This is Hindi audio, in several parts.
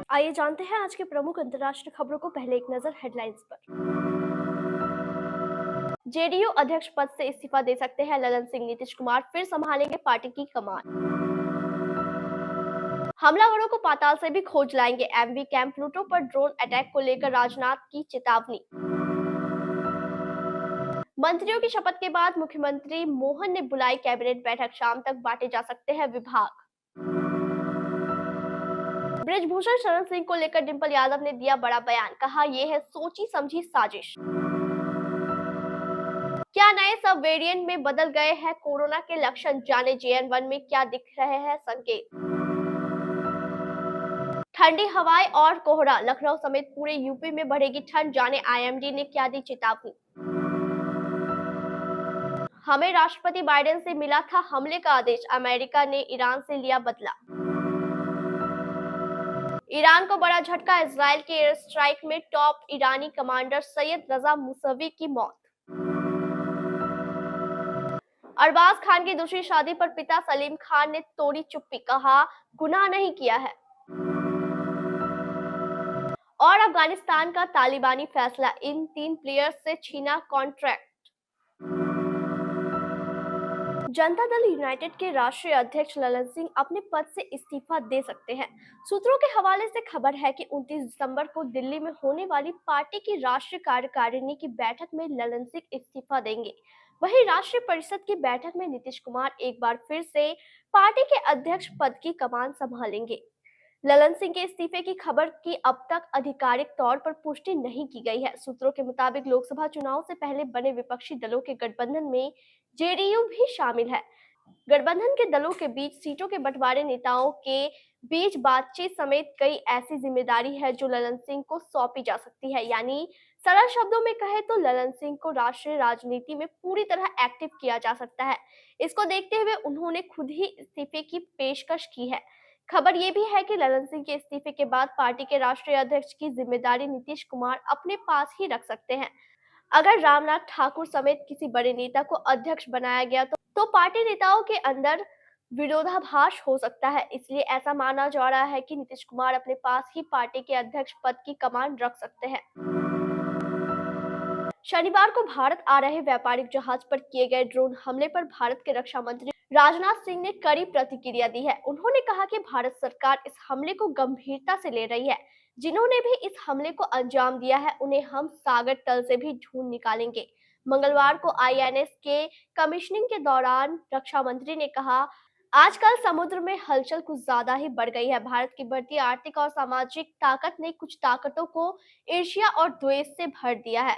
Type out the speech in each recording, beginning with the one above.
आइए जानते हैं आज के प्रमुख अंतर्राष्ट्रीय खबरों को। पहले एक नजर हेडलाइंस पर। जेडीयू अध्यक्ष पद से इस्तीफा दे सकते हैं ललन सिंह। नीतीश कुमार फिर संभालेंगे पार्टी की कमान। हमलावरों को पाताल से भी खोज लाएंगे। एमवी कैंप प्लूटो पर ड्रोन अटैक को लेकर राजनाथ की चेतावनी। मंत्रियों की शपथ के बाद मुख्यमंत्री मोहन ने बुलाई कैबिनेट बैठक। शाम तक बांटे जा सकते हैं विभाग। ब्रिजभूषण शरण सिंह को लेकर डिंपल यादव ने दिया बड़ा बयान। कहा यह है सोची समझी साजिश। क्या नए सब वेरिएंट में बदल गए हैं कोरोना के लक्षण? जाने JN1 में क्या दिख रहे हैं संकेत। ठंडी हवाएं और कोहरा। लखनऊ समेत पूरे यूपी में बढ़ेगी ठंड। जाने IMD ने क्या दी चेतावनी। हमें राष्ट्रपति बाइडेन से मिला था हमले का आदेश। अमेरिका ने ईरान से लिया बदला। ईरान को बड़ा झटका। इजराइल के एयर स्ट्राइक में टॉप ईरानी कमांडर सैयद रजा मुसवी की मौत। अरबाज खान की दूसरी शादी पर पिता सलीम खान ने तोड़ी चुप्पी। कहा गुनाह नहीं किया है। और अफगानिस्तान का तालिबानी फैसला। इन 3 प्लेयर्स से छीना कॉन्ट्रैक्ट। जनता दल यूनाइटेड के राष्ट्रीय अध्यक्ष ललन सिंह अपने पद से इस्तीफा दे सकते हैं। सूत्रों के हवाले से खबर है कि 29 दिसंबर को दिल्ली में होने वाली पार्टी की राष्ट्रीय कार्यकारिणी की बैठक में ललन सिंह इस्तीफा देंगे। वहीं राष्ट्रीय परिषद की बैठक में नीतीश कुमार एक बार फिर से पार्टी के अध्यक्ष पद की कमान संभालेंगे। ललन सिंह के इस्तीफे की खबर की अब तक आधिकारिक तौर पर पुष्टि नहीं की गई है। सूत्रों के मुताबिक लोकसभा चुनाव से पहले बने विपक्षी दलों के गठबंधन में जेडीयू भी शामिल है। गठबंधन के दलों के बीच सीटों के बंटवारे, नेताओं के बीच बातचीत समेत कई ऐसी जिम्मेदारी है जो ललन सिंह को सौंपी जा सकती है। यानी सरल शब्दों में कहे तो ललन सिंह को राष्ट्रीय राजनीति में पूरी तरह एक्टिव किया जा सकता है। इसको देखते हुए उन्होंने खुद ही इस्तीफे की पेशकश की है। खबर ये भी है कि ललन सिंह के इस्तीफे के बाद पार्टी के राष्ट्रीय अध्यक्ष की जिम्मेदारी नीतीश कुमार अपने पास ही रख सकते हैं। अगर रामनाथ ठाकुर समेत किसी बड़े नेता को अध्यक्ष बनाया गया तो पार्टी नेताओं के अंदर विरोधाभास हो सकता है। इसलिए ऐसा माना जा रहा है कि नीतीश कुमार अपने पास ही पार्टी के अध्यक्ष पद की कमान रख सकते हैं। शनिवार को भारत आ रहे व्यापारिक जहाज पर किए गए ड्रोन हमले पर भारत के रक्षा मंत्री राजनाथ सिंह ने कड़ी प्रतिक्रिया दी है। उन्होंने कहा कि भारत सरकार इस हमले को गंभीरता से ले रही है। जिन्होंने भी इस हमले को अंजाम दिया है उन्हें हम सागर तल से भी ढूंढ निकालेंगे। मंगलवार को INS के कमीशनिंग के दौरान रक्षा मंत्री ने कहा, आजकल समुद्र में हलचल कुछ ज्यादा ही बढ़ गई है। भारत की बढ़ती आर्थिक और सामाजिक ताकत ने कुछ ताकतों को ईर्ष्या और द्वेष से भर दिया है।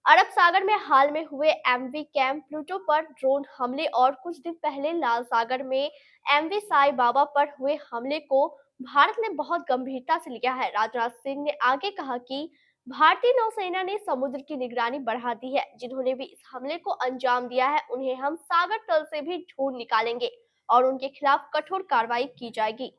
अरब सागर में हाल में हुए MV कैंप प्लूटो पर ड्रोन हमले और कुछ दिन पहले लाल सागर में MV साई बाबा पर हुए हमले को भारत ने बहुत गंभीरता से लिया है। राजनाथ सिंह ने आगे कहा कि भारतीय नौसेना ने समुद्र की निगरानी बढ़ा दी है। जिन्होंने भी इस हमले को अंजाम दिया है उन्हें हम सागर तल से भी ढूंढ निकालेंगे और उनके खिलाफ कठोर कार्रवाई की जाएगी।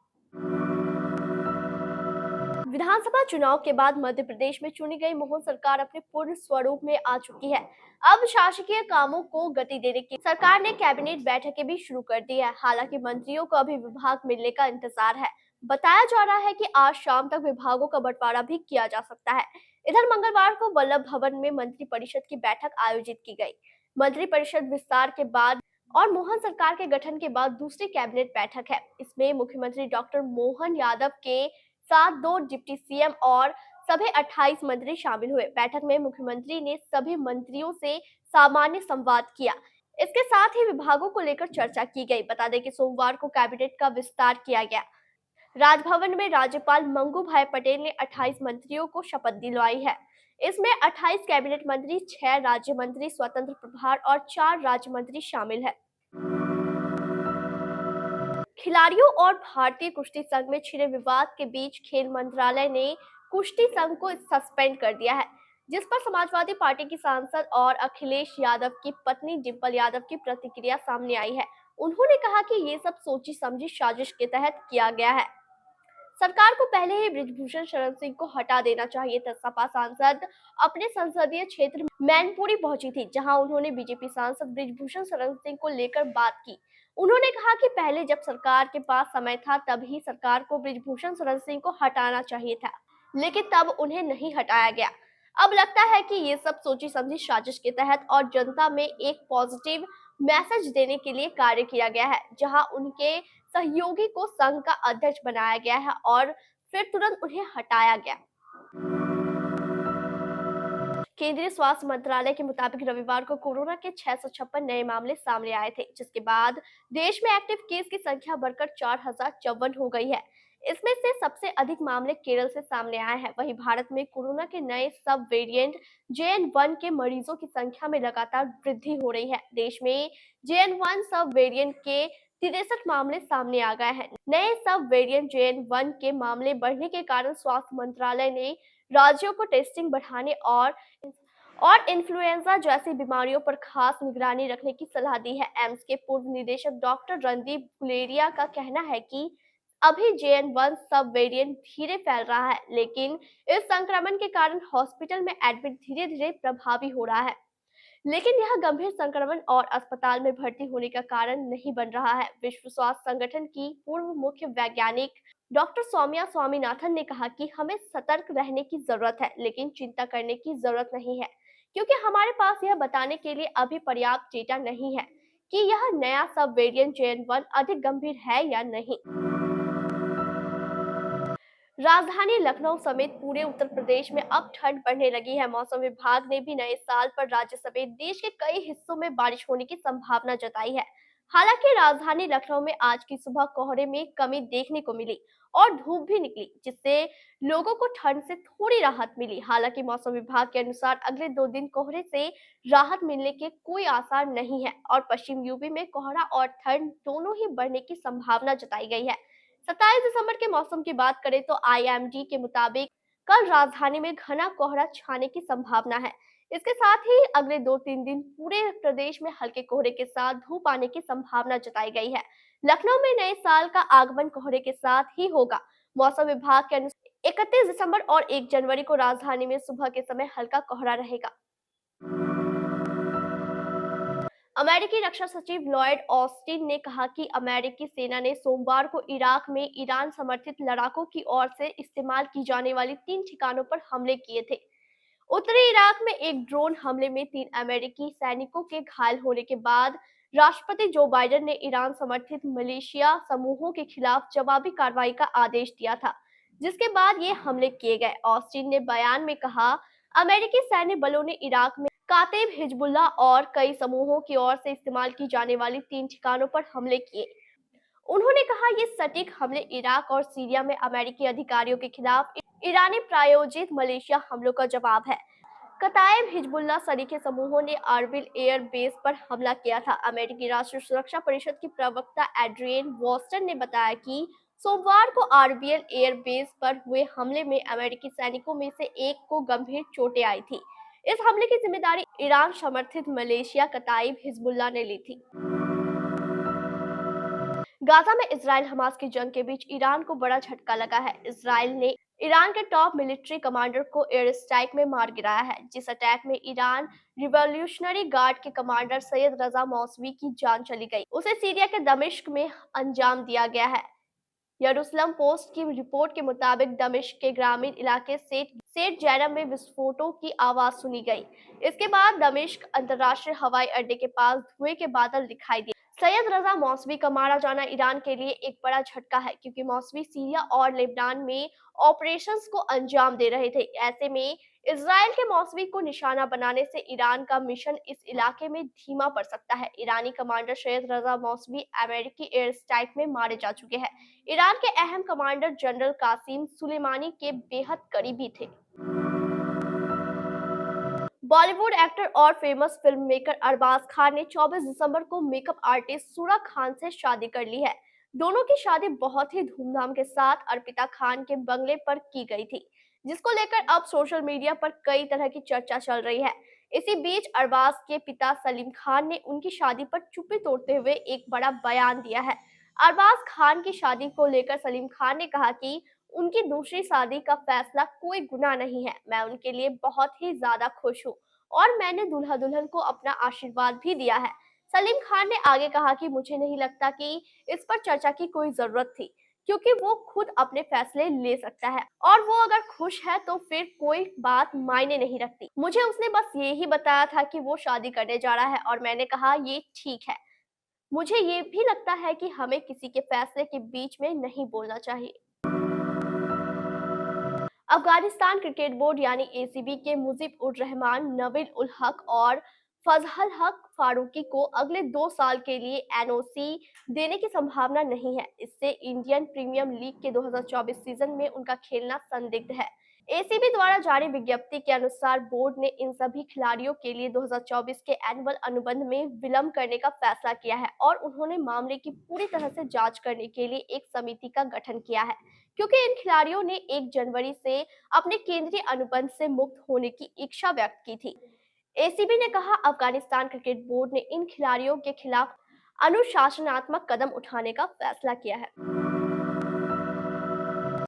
विधानसभा चुनाव के बाद मध्य प्रदेश में चुनी गई मोहन सरकार अपने पूर्ण स्वरूप में आ चुकी है। अब शासकीय कामों को गति देने की सरकार ने कैबिनेट बैठकें भी शुरू कर दी है। हालांकि मंत्रियों को अभी विभाग मिलने का इंतजार है। बताया जा रहा है कि आज शाम तक विभागों का बंटवारा भी किया जा सकता है। इधर मंगलवार को वल्लभ भवन में मंत्री परिषद की बैठक आयोजित की गई। मंत्री परिषद विस्तार के बाद और मोहन सरकार के गठन के बाद दूसरी कैबिनेट बैठक है। इसमें मुख्यमंत्री डॉक्टर मोहन यादव के साथ 2 डिप्टी CM और सभी 28 मंत्री शामिल हुए। बैठक में मुख्यमंत्री ने सभी मंत्रियों से सामान्य संवाद किया। इसके साथ ही विभागों को लेकर चर्चा की गई। बता दें कि सोमवार को कैबिनेट का विस्तार किया गया। राजभवन में राज्यपाल मंगू भाई पटेल ने 28 मंत्रियों को शपथ दिलवाई है। इसमें 28 कैबिनेट मंत्री, 6 राज्य मंत्री, स्वतंत्र प्रभार और 4 राज्य मंत्री शामिल है। खिलाड़ियों और भारतीय कुश्ती संघ में छिड़े विवाद के बीच खेल मंत्रालय ने कुश्ती संघ को सस्पेंड कर दिया है, जिस पर समाजवादी पार्टी की सांसद और अखिलेश यादव की पत्नी डिंपल यादव की प्रतिक्रिया सामने आई है। उन्होंने कहा कि ये सब सोची समझी साजिश के तहत किया गया है। सरकार को पहले ही बृजभूषण शरण सिंह को हटा देना चाहिए था। सपा सांसद अपने संसदीय क्षेत्र मैनपुरी पहुंची थी, जहां उन्होंने बीजेपी सांसद बृजभूषण शरण सिंह को लेकर बात की। उन्होंने कहा कि पहले जब सरकार के पास समय था तब ही सरकार को बृजभूषण शरण सिंह को हटाना चाहिए था, लेकिन तब उन्हें नहीं हटाया गया। अब लगता है कि ये सब सोची समझी साजिश के तहत और जनता में एक पॉजिटिव मैसेज देने के लिए कार्य किया गया है, जहां उनके सहयोगी को संघ का अध्यक्ष बनाया गया है और फिर तुरंत उन्हें हटाया गया। केंद्रीय स्वास्थ्य मंत्रालय के मुताबिक रविवार को कोरोना के 656 नए मामले सामने आए थे, जिसके बाद देश में एक्टिव केस की संख्या बढ़कर 4054 हो गई है। इसमें से सबसे अधिक मामले केरल से सामने आए हैं। वहीं भारत में कोरोना के नए सब वेरिएंट JN1 के मरीजों की संख्या में लगातार वृद्धि हो रही है। देश में JN1 सब वेरिएंट के 63 मामले सामने आ गए हैं। नए सब वेरिएंट JN1 के मामले बढ़ने के कारण स्वास्थ्य मंत्रालय ने राज्यों को टेस्टिंग बढ़ाने और इन्फ्लुएंजा जैसी बीमारियों पर खास निगरानी रखने की सलाह दी है। एम्स के पूर्व निदेशक डॉक्टर रणदीप गुलेरिया का कहना है कि अभी JN1 सब वेरिएंट धीरे फैल रहा है, लेकिन इस संक्रमण के कारण हॉस्पिटल में एडमिट धीरे धीरे प्रभावी हो रहा है, लेकिन यह गंभीर संक्रमण और अस्पताल में भर्ती होने का कारण नहीं बन रहा है। विश्व स्वास्थ्य संगठन की पूर्व मुख्य वैज्ञानिक डॉक्टर सौम्या स्वामीनाथन ने कहा कि हमें सतर्क रहने की जरूरत है, लेकिन चिंता करने की जरूरत नहीं है, क्योंकि हमारे पास यह बताने के लिए अभी पर्याप्त डेटा नहीं है कि यह नया सब वेरिएंट JN1 अधिक गंभीर है या नहीं। राजधानी लखनऊ समेत पूरे उत्तर प्रदेश में अब ठंड बढ़ने लगी है। मौसम विभाग ने भी नए साल पर राज्य समेत देश के कई हिस्सों में बारिश होने की संभावना जताई है। हालांकि राजधानी लखनऊ में आज की सुबह कोहरे में कमी देखने को मिली और धूप भी निकली, जिससे लोगों को ठंड से थोड़ी राहत मिली। हालांकि मौसम विभाग के अनुसार अगले 2 दिन कोहरे से राहत मिलने के कोई आसार नहीं है और पश्चिम यूपी में कोहरा और ठंड दोनों ही बढ़ने की संभावना जताई गई है। 27 दिसंबर के मौसम की बात करें तो IMD के मुताबिक कल राजधानी में घना कोहरा छाने की संभावना है। इसके साथ ही अगले 2-3 दिन पूरे प्रदेश में हल्के कोहरे के साथ धूप आने की संभावना जताई गई है। लखनऊ में नए साल का आगमन कोहरे के साथ ही होगा। मौसम विभाग के अनुसार 31 दिसंबर और 1 जनवरी को राजधानी में सुबह के समय हल्का कोहरा रहेगा। अमेरिकी रक्षा सचिव लॉयड ऑस्टिन ने कहा कि अमेरिकी सेना ने सोमवार को इराक में ईरान समर्थित लड़ाकों की ओर से इस्तेमाल की जाने वाली 3 ठिकानों पर हमले किए थे। उत्तरी इराक में एक ड्रोन हमले में 3 अमेरिकी सैनिकों के घायल होने के बाद राष्ट्रपति जो बाइडेन ने ईरान समर्थित मलेशिया समूहों के खिलाफ जवाबी कार्रवाई का आदेश दिया था, जिसके बाद ये हमले किए गए। ऑस्टिन ने बयान में कहा, अमेरिकी सैन्य बलों ने इराक में कातिब हिजबुल्लाह और कई समूहों की ओर से इस्तेमाल की जाने वाली 3 ठिकानों पर हमले किए। उन्होंने कहा, ये सटीक हमले इराक और सीरिया में अमेरिकी अधिकारियों के खिलाफ ईरानी प्रायोजित मलेशिया हमलों का जवाब है। कताइब हिजबुल्लाह सरीखे समूहों ने आरबिल एयर बेस पर हमला किया था। अमेरिकी राष्ट्रीय सुरक्षा परिषद की प्रवक्ता एड्रियन वॉस्टन ने बताया कि सोमवार को आरबीएल एयर बेस पर हुए हमले में अमेरिकी सैनिकों में से एक को गंभीर चोटें आई थी। इस हमले की जिम्मेदारी ईरान समर्थित मलेशिया कताइब हिजबुल्लाह ने ली थी। गाजा में इजराइल हमास की जंग के बीच ईरान को बड़ा झटका लगा है। इजराइल ने ईरान के टॉप मिलिट्री कमांडर को एयर स्ट्राइक में मार गिराया है, जिस अटैक में ईरान रिवॉल्यूशनरी गार्ड के कमांडर सैयद रजा मौसवी की जान चली गई। उसे सीरिया के दमिश्क में अंजाम दिया गया है। यरूशलेम पोस्ट की रिपोर्ट के मुताबिक दमिश्क के ग्रामीण इलाके सेट जैनब में विस्फोटों की आवाज सुनी गई। इसके बाद दमिश्क अंतर्राष्ट्रीय हवाई अड्डे के पास धुएं के बादल दिखाई दिए। सैयद रजा मौसवी का मारा जाना ईरान के लिए एक बड़ा झटका है, क्योंकि मौसवी सीरिया और लेबनान में ऑपरेशंस को अंजाम दे रहे थे। ऐसे में इजराइल के मौसवी को निशाना बनाने से ईरान का मिशन इस इलाके में धीमा पड़ सकता है। ईरानी कमांडर सैयद रजा मौसवी अमेरिकी एयर स्ट्राइक में मारे जा चुके हैं। ईरान के अहम कमांडर जनरल कासिम सुलेमानी के बेहद करीबी थे। बॉलीवुड एक्टर और famous film maker Arbaaz Khan ने 24 दिसंबर को मेकअप आर्टिस्ट सूरा खान से शादी कर ली है। दोनों की शादी बहुत ही धूमधाम के साथ अर्पिता खान के बंगले पर की गई थी, जिसको लेकर अब सोशल मीडिया पर कई तरह की चर्चा चल रही है। इसी बीच अरबाज के पिता सलीम खान ने उनकी शादी पर चुप्पी तोड़ते हुए एक बड़ा बयान दिया है। अरबाज खान की शादी को लेकर सलीम खान ने कहा कि उनकी दूसरी शादी का फैसला कोई गुनाह नहीं है। मैं उनके लिए बहुत ही ज़्यादा खुश हूँ और मैंने दूल्हा-दुल्हन को अपना आशीर्वाद भी दिया है। सलीम खान ने आगे कहा कि मुझे नहीं लगता कि इस पर चर्चा की कोई ज़रूरत थी, क्योंकि वो खुद अपने फैसले ले सकता है और वो अगर खुश है तो फिर कोई बात मायने नहीं रखती। मुझे उसने बस ये ही बताया था कि वो शादी करने जा रहा है और मैंने कहा ये ठीक है। मुझे ये भी लगता है कि हमें किसी के फैसले के बीच में नहीं बोलना चाहिए। अफगानिस्तान क्रिकेट बोर्ड यानी एसीबी के मुजीब उर रहमान, नवील उल हक और फजहल हक फारूकी को अगले 2 साल के लिए एनओसी देने की संभावना नहीं है। इससे इंडियन प्रीमियर लीग के 2024 सीजन में उनका खेलना संदिग्ध है। एसीबी द्वारा जारी विज्ञप्ति के अनुसार बोर्ड ने इन सभी खिलाड़ियों के लिए 2024 के एनुअल अनुबंध में विलंब करने का फैसला किया है और उन्होंने मामले की पूरी तरह से जांच करने के लिए एक समिति का गठन किया है, क्योंकि इन खिलाड़ियों ने 1 जनवरी से अपने केंद्रीय अनुबंध से मुक्त होने की इच्छा व्यक्त की थी। एसीबी ने कहा, अफगानिस्तान क्रिकेट बोर्ड ने इन खिलाड़ियों के खिलाफ अनुशासनात्मक कदम उठाने का फैसला किया है।